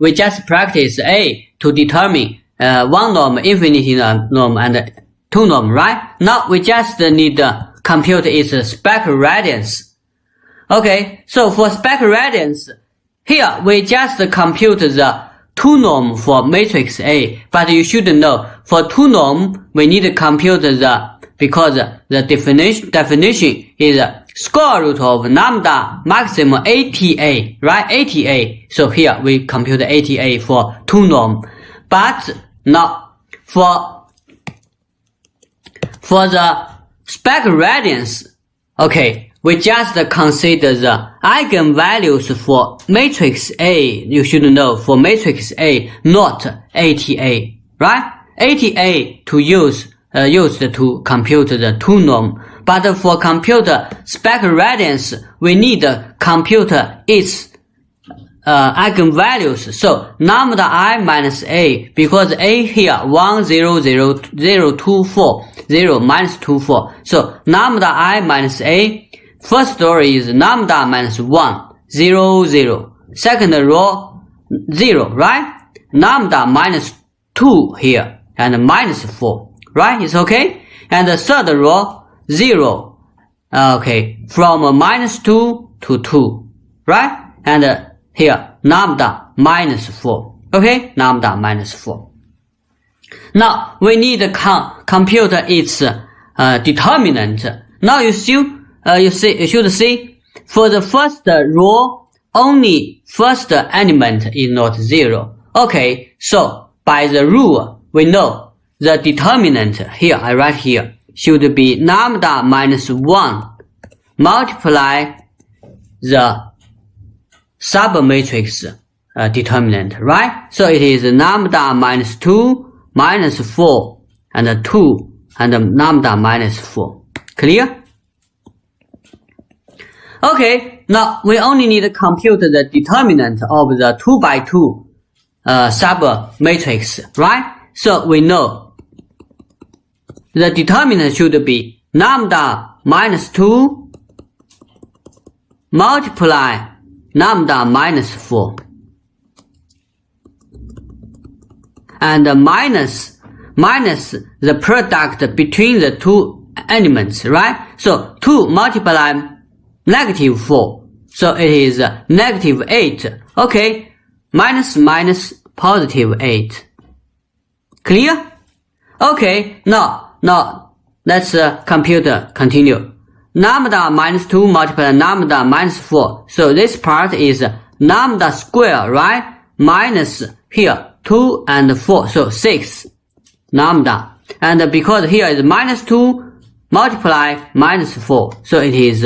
we just practice A to determine one norm, infinity norm, and two norm, right? Now we just need to compute its spectral radiance. Okay, so for spectral radiance, here we just compute the two norm for matrix A, but you should know for two norm we need to compute because the definition is square root of lambda maximum ATA, right? ATA. So here we compute ATA for two norm. But now for the spectral radiance, okay, we just consider the eigenvalues for matrix A. You should know for matrix A, not ATA, right? ATA to used to compute the two norm. But for compute spectral radiance, we need to compute its eigenvalues. So lambda I minus A, because A here 1 0 0 0 2 4 0 minus 2 4. So lambda I minus A. First row is lambda minus 1 0 0. Second row 0, right? Lambda minus 2 here and minus 4, right? It's okay. And the third row 0. Okay, from minus 2 to 2, right? And here lambda minus 4. Okay, lambda minus 4. Now we need to compute its determinant. Now you should see for the first row only first element is not 0. Okay, so by the rule we know the determinant here, I write here, should be lambda minus 1 multiply the submatrix determinant, right? So it is lambda minus 2 minus 4 and 2 and lambda minus 4. Clear? Okay, now we only need to compute the determinant of the 2 by 2 submatrix, right? So we know the determinant should be lambda minus 2 multiply lambda minus 4 and minus the product between the two elements, right? So 2 multiply negative 4, so it is negative 8. Okay, minus positive 8. Clear? Okay, now let's continue. Lambda minus 2 multiply lambda minus 4. So this part is lambda square, right? Minus here 2 and 4, so 6 lambda. And because here is minus 2 multiply minus 4, so it is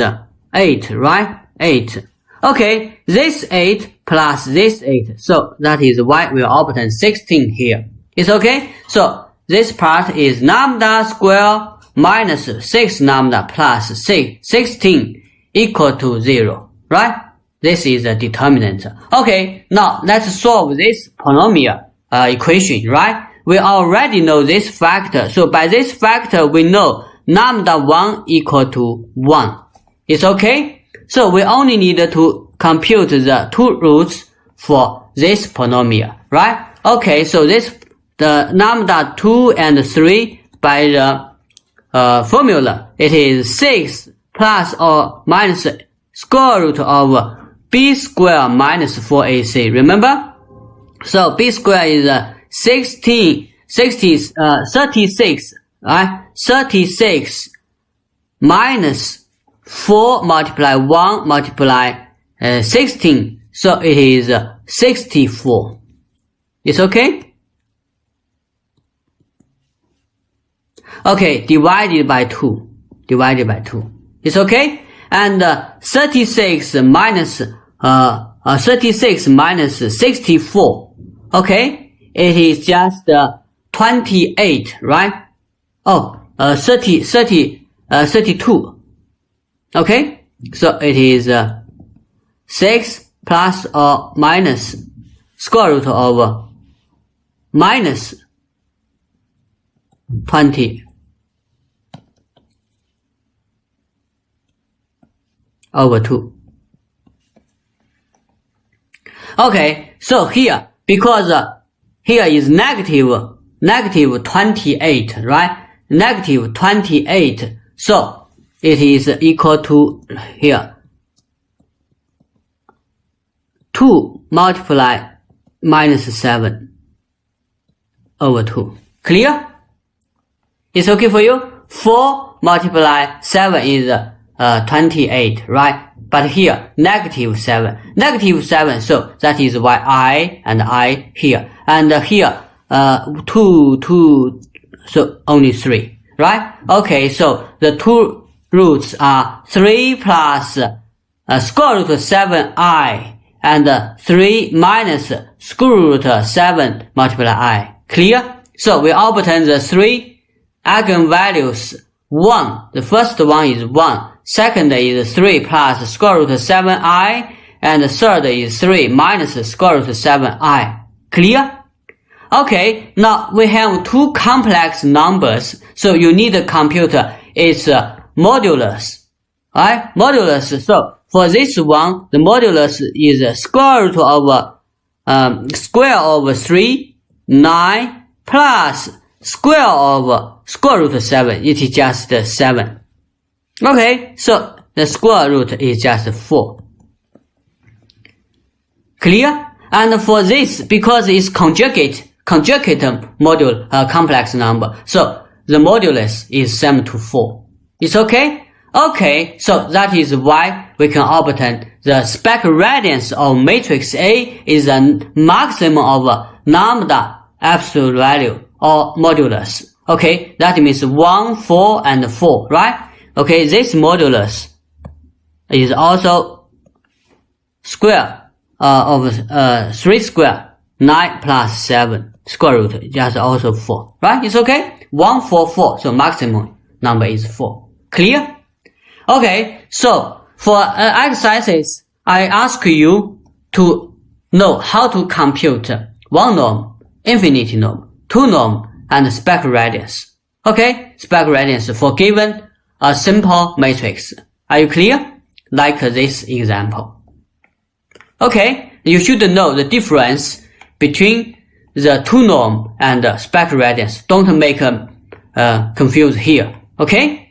8, right? 8. Okay, this 8 plus this 8, so that is why we obtain 16 here. It's okay? So this part is lambda square minus 6 lambda plus 16 equal to 0, right? This is the determinant. Okay, now let's solve this polynomial equation, right? We already know this factor. So by this factor, we know lambda 1 equal to 1. It's okay? So we only need to compute the two roots for this polynomial, right? Okay, so the lambda 2 and 3 by the formula, it is 6 plus or minus square root of b square minus 4ac. Remember? So b square is 36, right? 36 minus 4 multiply 1 multiply 16. So it is 64. It's okay? Okay, divided by 2. It's okay? And 36 minus 64. Okay? It is just 28, right? Oh, 32. Okay? So it is 6 plus or minus square root of minus 20 over 2. Okay, so here because here is negative 28, right? Negative 28. So it is equal to here 2 multiply minus 7 over 2. Clear? It's okay for you? 4 multiply 7 is 28, right? But here, negative 7. Negative 7, so that is why I and I here. And here, 2, so only 3, right? Okay, so the two roots are 3 plus square root of 7i and 3 minus square root of 7 multiply I. Clear? So we obtain the three eigenvalues. 1, the first one is 1. Second is 3 plus square root of 7i, and the third is 3 minus square root of 7i. Clear? Okay, now we have two complex numbers, so you need to compute its modulus. Right? Modulus. So for this one, the modulus is square root of square of 3, 9 plus square of square root of 7. It is just 7. Okay, so the square root is just 4. Clear? And for this, because it's conjugate module complex number, so the modulus is 7 to 4. It's okay? Okay, so that is why we can obtain the spec radiance of matrix A is the maximum of lambda absolute value or modulus. Okay, that means 1, 4, and 4, right? Okay, this modulus is also square of 3 square, 9 plus 7 square root, just also 4, right? It's okay? 1, 4, 4, so maximum number is 4. Clear? Okay, so for exercises, I ask you to know how to compute 1 norm, infinity norm, 2 norm, and spec radiance. Okay, spec radiance for given a simple matrix. Are you clear? Like this example. Okay, you should know the difference between the 2 norm and spec radiance. Don't make confused here. Okay?